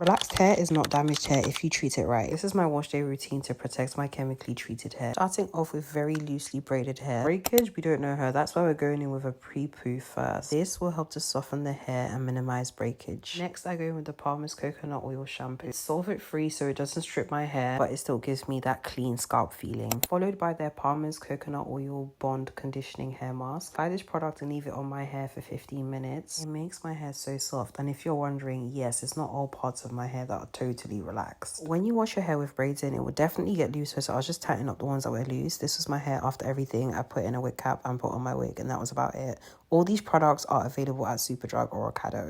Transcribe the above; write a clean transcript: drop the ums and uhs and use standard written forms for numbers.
Relaxed hair is not damaged hair if you treat it right. This is my wash day routine to protect my chemically treated hair. Starting off with very loosely braided hair. Breakage, we don't know her. That's why we're going in with a pre-poo first. This will help to soften the hair and minimize breakage. Next, I go in with the Palmer's Coconut Oil Shampoo. It's solvent free, so it doesn't strip my hair, but it still gives me that clean scalp feeling. Followed by their Palmer's Coconut Oil Bond Conditioning Hair Mask. Apply this product and leave it on my hair for 15 minutes. It makes my hair so soft. And if you're wondering, yes, it's not all parts of my hair that are totally relaxed. When you wash your hair with braids in, it will definitely get looser, so I was just tightening up the ones that were loose. This was my hair after everything. I put in a wig cap and put on my wig, and that was about it. All these products are available at Superdrug or Ocado.